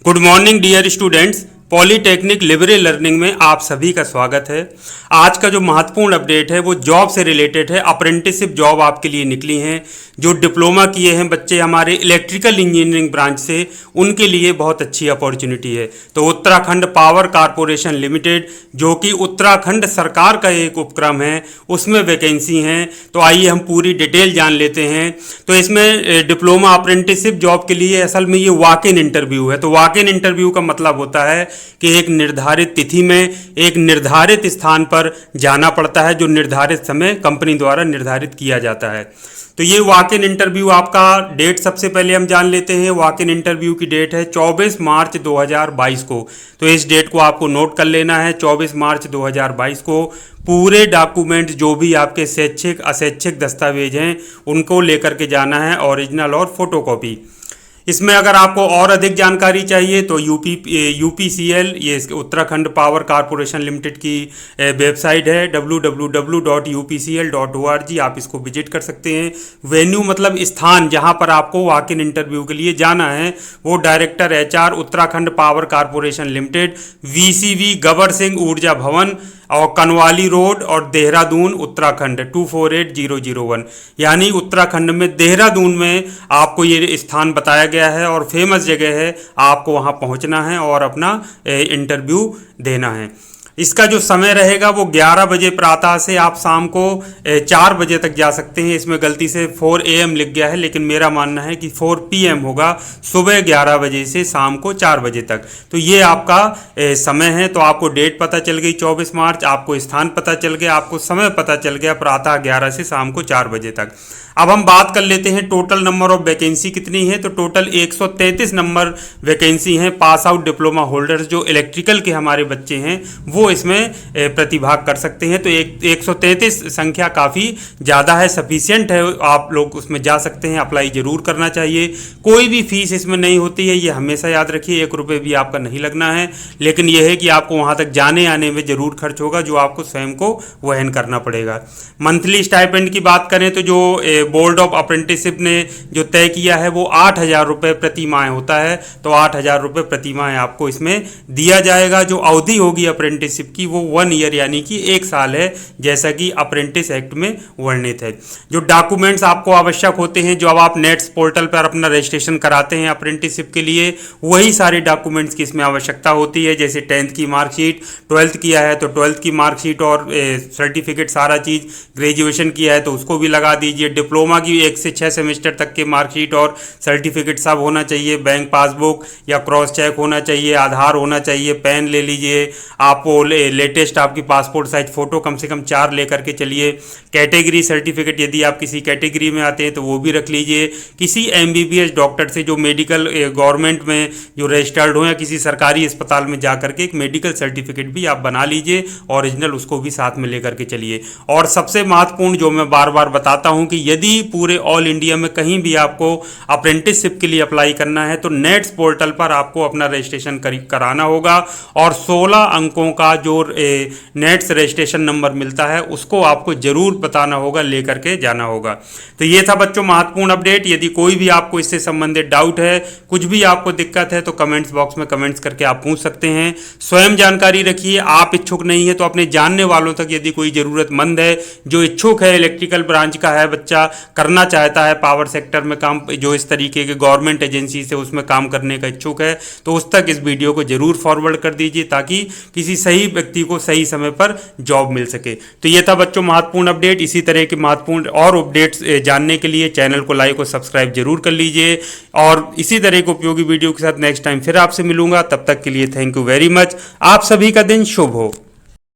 Good morning dear students. Polytechnic libre learning में आप सभी का स्वागत है। आज का जो महत्वपूर्ण अपडेट है वो जॉब से रिलेटेड है। अप्रेंटिसशिप जॉब आपके लिए निकली हैं। जो डिप्लोमा किए हैं बच्चे हमारे इलेक्ट्रिकल इंजीनियरिंग ब्रांच से, उनके लिए बहुत अच्छी अपॉर्चुनिटी है। तो उत्तराखंड पावर कारपोरेशन लिमिटेड, जो कि उत्तराखंड सरकार का एक उपक्रम है, उसमें वैकेंसी हैं। तो आइए हम पूरी डिटेल जान लेते हैं। तो इसमें डिप्लोमा अप्रेंटिसशिप जॉब के लिए असल में ये वॉक इन इंटरव्यू है। तो वॉक इन इंटरव्यू का मतलब होता है कि एक निर्धारित तिथि में एक निर्धारित स्थान पर जाना पड़ता है, जो निर्धारित समय कंपनी द्वारा निर्धारित किया जाता है। तो ये वॉक इन इंटरव्यू आपका डेट सबसे पहले हम जान लेते हैं। वॉक इन इंटरव्यू की डेट है 24 मार्च 2022 को। तो इस डेट को आपको नोट कर लेना है। 24 मार्च 2022 को पूरे डॉक्यूमेंट जो भी आपके शैक्षिक अशैक्षिक दस्तावेज हैं उनको लेकर के जाना है, ओरिजिनल और फोटोकॉपी। इसमें अगर आपको और अधिक जानकारी चाहिए तो यूपीसीएल, ये उत्तराखंड पावर कारपोरेशन लिमिटेड की वेबसाइट है www.upcl.org, आप इसको विजिट कर सकते हैं। वेन्यू मतलब स्थान जहां पर आपको वॉक इन इंटरव्यू के लिए जाना है वो director HR Uttarakhand power corporation limited, VCV गबर सिंह ऊर्जा भवन और कनवाली रोड और देहरादून उत्तराखंड 248001, यानी उत्तराखंड में देहरादून में आपको ये स्थान बताया गया है और फेमस जगह है। आपको वहाँ पहुँचना है और अपना इंटरव्यू देना है। इसका जो समय रहेगा वो 11 बजे प्रातः से आप शाम को 4 बजे तक जा सकते हैं। इसमें गलती से 4 AM लिख गया है, लेकिन मेरा मानना है कि 4 PM होगा, सुबह 11 बजे से शाम को 4 बजे तक। तो ये आपका समय है। तो आपको डेट पता चल गई 24 मार्च, आपको स्थान पता चल गया, आपको समय पता चल गया, प्रातः 11 से शाम को 4 बजे तक। अब हम बात कर लेते हैं टोटल नंबर ऑफ वैकेंसी कितनी है। तो टोटल 133 नंबर वैकेंसी हैं। पास आउट डिप्लोमा होल्डर्स जो इलेक्ट्रिकल के हमारे बच्चे हैं वो इसमें प्रतिभाग कर सकते हैं। तो 133 संख्या काफ़ी ज़्यादा है, सफिशिएंट है। आप लोग उसमें जा सकते हैं, अप्लाई ज़रूर करना चाहिए। कोई भी फीस इसमें नहीं होती है, ये हमेशा याद रखिए। 1 रुपये भी आपका नहीं लगना है, लेकिन यह है कि आपको वहाँ तक जाने आने में ज़रूर खर्च होगा, जो आपको स्वयं को वहन करना पड़ेगा। मंथली स्टाइपेंड की बात करें तो जो बोर्ड ऑफ अप्रेंटिसशिप ने जो तय किया है वो 8,000 रुपये प्रति माह होता है। तो 8,000 रुपये प्रति माह आपको इसमें दिया जाएगा। जो अवधि होगी अप्रेंटिसशिप की वो 1 ईयर यानी कि 1 साल है, जैसा कि अप्रेंटिस एक्ट में वर्णित है। जो डॉक्यूमेंट्स आपको आवश्यक होते हैं, जो अब आप नेट्स पोर्टल पर अपना रजिस्ट्रेशन कराते हैं अप्रेंटिसशिप के लिए, वही सारे डॉक्यूमेंट्स की इसमें आवश्यकता होती है। जैसे 10th की मार्कशीट, 12th किया है तो 12th की मार्कशीट और सर्टिफिकेट, सारा चीज़। ग्रेजुएशन किया है तो उसको भी लगा दीजिए। डिप्लोमा की 1 से 6 सेमेस्टर तक के मार्कशीट और सर्टिफिकेट सब होना चाहिए। बैंक पासबुक या क्रॉस चेक होना चाहिए, आधार होना चाहिए, पेन ले लीजिए। आपको लेटेस्ट आपकी पासपोर्ट साइज फ़ोटो कम से कम 4 लेकर के चलिए। कैटेगरी सर्टिफिकेट, यदि आप किसी कैटेगरी में आते हैं तो वो भी रख लीजिए। किसी MBBS डॉक्टर से जो मेडिकल गवर्नमेंट में जो रजिस्टर्ड हो या किसी सरकारी अस्पताल में जा करके एक मेडिकल सर्टिफिकेट भी आप बना लीजिए, ओरिजिनल, उसको भी साथ में लेकर के चलिए। और सबसे महत्वपूर्ण जो मैं बार बार बताता हूँ कि यदि पूरे ऑल इंडिया में कहीं भी आपको अप्रेंटिसशिप के लिए अप्लाई करना है तो नेट्स पोर्टल पर आपको अपना रजिस्ट्रेशन कराना होगा और 16 अंकों का जो नेट्स रजिस्ट्रेशन नंबर मिलता है उसको आपको जरूर बताना होगा, लेकर के जाना होगा। तो ये था बच्चों महत्वपूर्ण अपडेट। यदि कोई भी आपको इससे संबंधित डाउट है, कुछ भी आपको दिक्कत है, तो कमेंट्स बॉक्स में कमेंट्स करके आप पूछ सकते हैं। स्वयं जानकारी रखिए। आप इच्छुक नहीं है तो अपने जानने वालों तक, यदि कोई ज़रूरतमंद है जो इच्छुक है, इलेक्ट्रिकल ब्रांच का है बच्चा, करना चाहता है पावर सेक्टर में काम, जो इस तरीके के गवर्नमेंट एजेंसी से उसमें काम करने का इच्छुक है, तो उस तक इस वीडियो को जरूर फॉरवर्ड कर दीजिए ताकि किसी सही व्यक्ति को सही समय पर जॉब मिल सके। तो ये था बच्चों महत्वपूर्ण अपडेट। इसी तरह के महत्वपूर्ण और अपडेट्स जानने के लिए चैनल को लाइक और सब्सक्राइब जरूर कर लीजिए। और इसी तरह के उपयोगी वीडियो के साथ नेक्स्ट टाइम फिर आपसे मिलूंगा। तब तक के लिए थैंक यू वेरी मच। आप सभी का दिन शुभ हो।